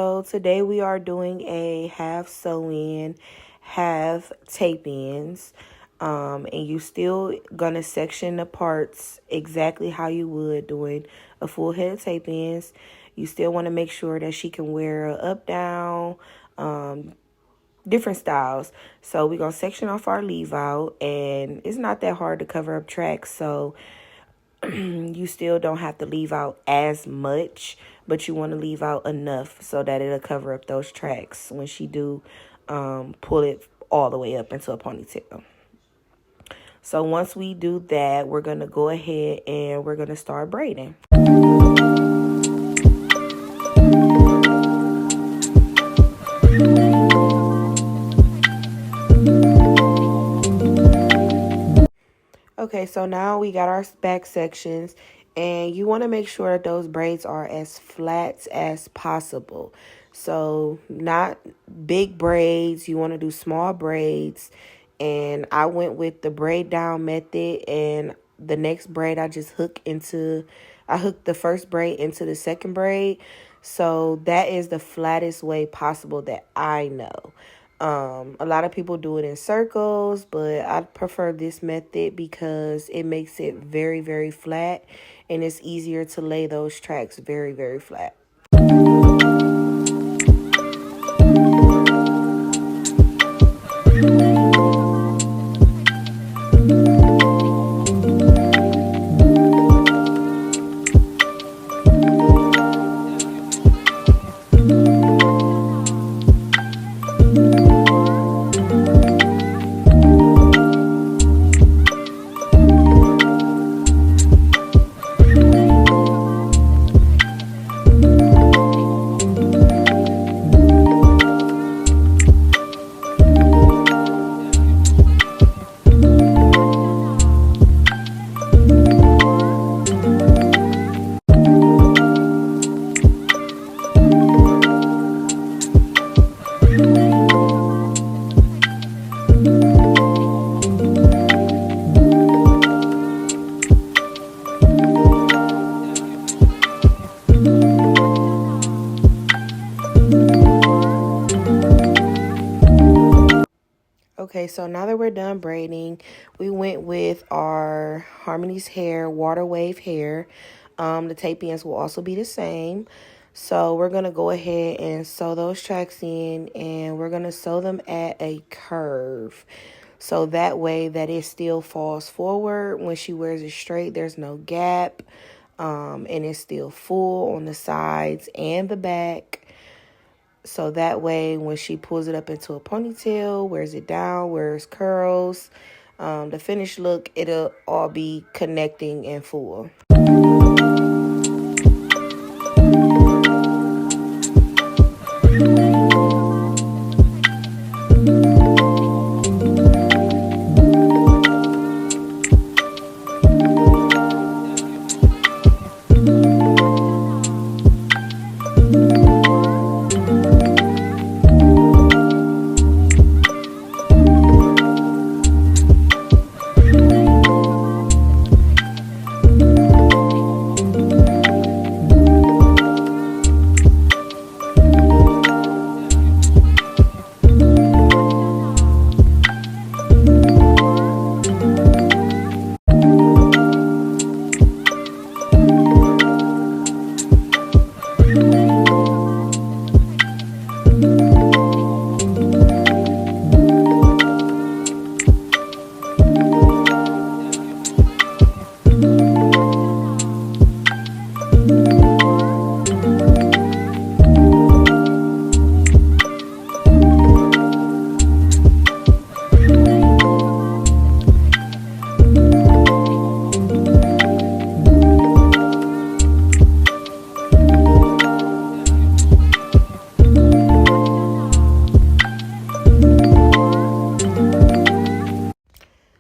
so today we are doing a half sew-in, half tape-ins. And you still gonna section the parts exactly how you would doing a full head of tape-ins. You still want to make sure that she can wear a up, down, different styles. So we're gonna section off our leave out, and it's not that hard to cover up tracks, so you still don't have to leave out as much, but you want to leave out enough so that it'll cover up those tracks when she do pull it all the way up into a ponytail. So once we do that, we're going to go ahead and we're going to start braiding. Okay, so now we got our back sections, and you want to make sure that those braids are as flat as possible. So not big braids, you want to do small braids. And I went with the braid down method, and the next braid I hooked the first braid into the second braid. So that is the flattest way possible that I know. A lot of people do it in circles, but I prefer this method because it makes it very, very flat, and it's easier to lay those tracks very, very flat. Okay, so now that we're done braiding, we went with our Harmony's Hair water wave hair. The tape ends will also be the same. So we're going to go ahead and sew those tracks in, and we're going to sew them at a curve. So that way that it still falls forward. When she wears it straight, there's no gap, and it's still full on the sides and the back. So that way, when she pulls it up into a ponytail, wears it down, wears curls, the finished look, it'll all be connecting and full.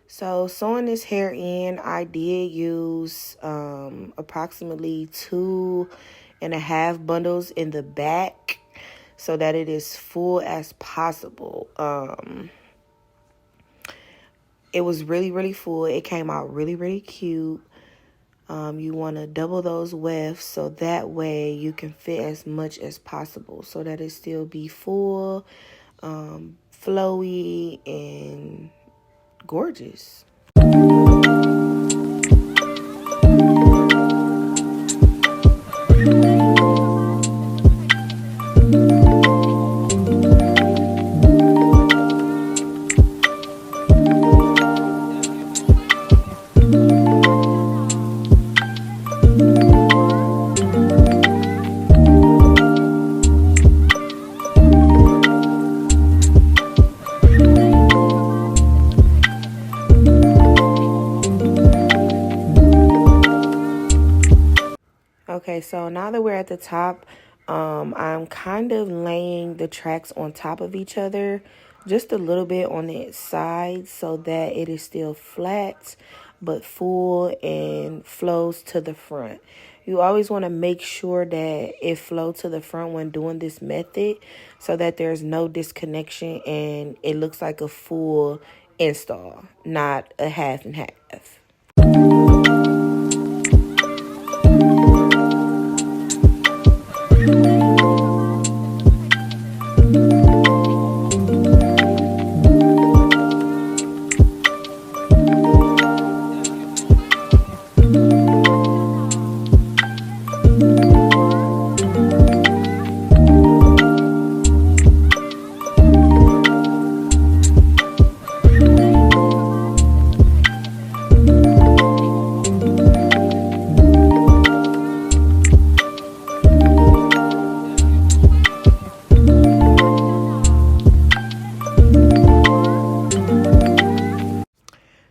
So sewing this hair in, I did use approximately 2.5 bundles in the back so that it is full as possible. It was really, really full. It came out really, really cute. You want to double those wefts so that way you can fit as much as possible so that it still be full, flowy, and gorgeous. Okay, so now that we're at the top, I'm kind of laying the tracks on top of each other, just a little bit on its side so that it is still flat but full and flows to the front. You always want to make sure that it flows to the front when doing this method so that there's no disconnection and it looks like a full install, not a half and half.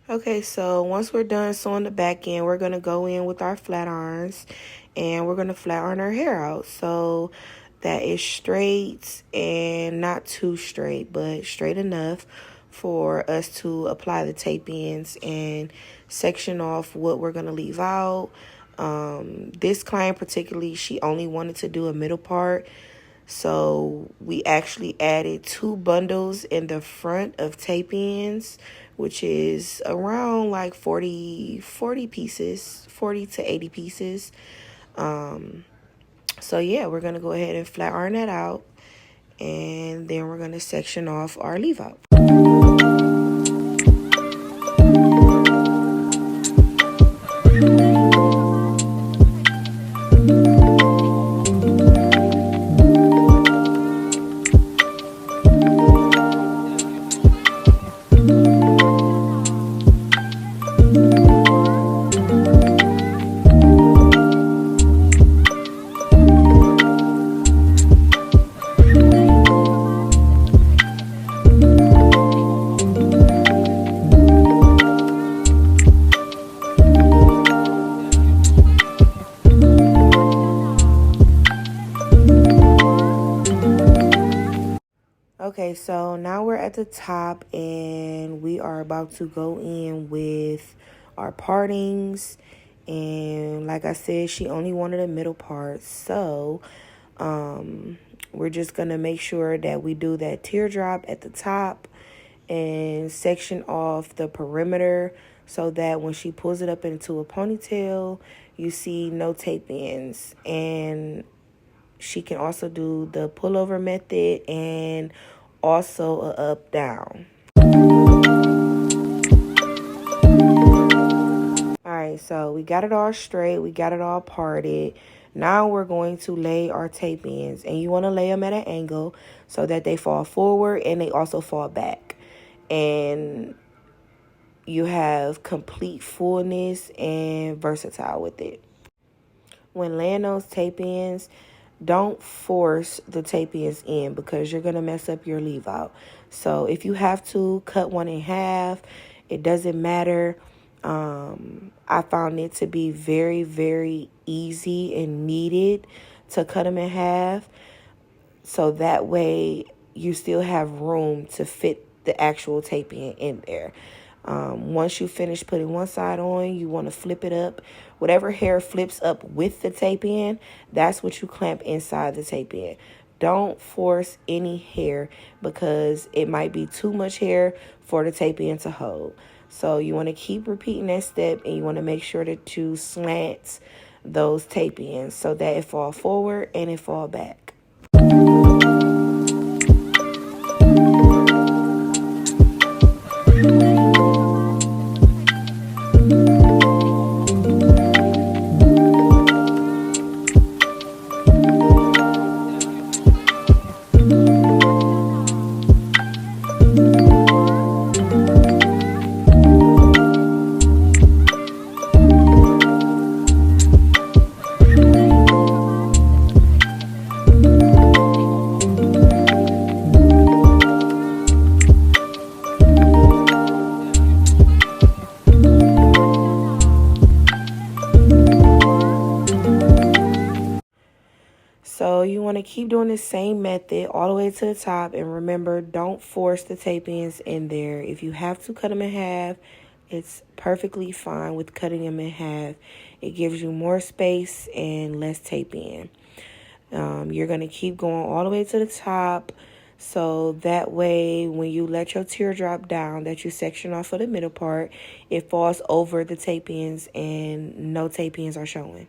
Okay, so once we're done sewing the back end, we're going to go in with our flat irons and we're going to flat iron our hair out so that is straight and not too straight, but straight enough for us to apply the tape ends and section off what we're going to leave out. This client particularly, she only wanted to do a middle part. So we actually added 2 bundles in the front of tape ends, which is around like 40 pieces, 40 to 80 pieces. So yeah, we're going to go ahead and flat iron that out. And then we're going to section off our leave out. Okay, so now we're at the top and we are about to go in with our partings. And like I said, she only wanted a middle part. So we're just going to make sure that we do that teardrop at the top and section off the perimeter so that when she pulls it up into a ponytail, you see no tape ends. And she can also do the pullover method and also a up down. Alright, so we got it all straight, we got it all parted. Now we're going to lay our tape ends, and you want to lay them at an angle so that they fall forward and they also fall back, and you have complete fullness and versatile with it. When laying those tape ends, don't force the tape ends in because you're going to mess up your leave out. So if you have to cut one in half, it doesn't matter. I found it to be very, very easy and needed to cut them in half. So that way you still have room to fit the actual tape in there. Once you finish putting one side on, you want to flip it up. Whatever hair flips up with the tape in, that's what you clamp inside the tape in. don't force any hair because it might be too much hair for the tape in to hold. So you want to keep repeating that step, and you want to make sure that you slant those tape ins so that it fall forward and it fall back. So you want to keep doing the same method all the way to the top. And remember, don't force the tape ins in there. If you have to cut them in half, it's perfectly fine with cutting them in half. It gives you more space and less tape in. You're going to keep going all the way to the top. So that way, when you let your teardrop down that you section off of the middle part, it falls over the tape ins and no tape ins are showing.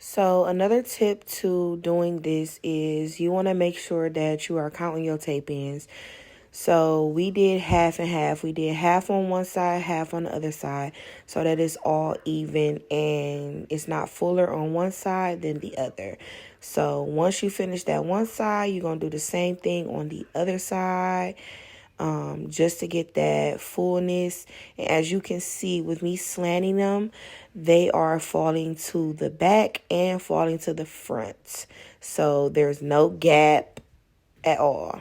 So another tip to doing this is you want to make sure that you are counting your tape ins. So we did half and half. We did half on one side, half on the other side, so that it's all even and it's not fuller on one side than the other. So once you finish that one side, you're going to do the same thing on the other side. Just to get that fullness. And as you can see with me slanting them, they are falling to the back and falling to the front. So there's no gap at all.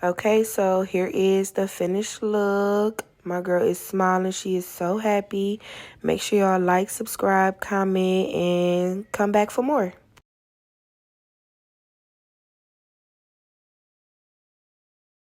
Okay, so here is the finished look. My girl is smiling. She is so happy. Make sure y'all like, subscribe, comment, and come back for more.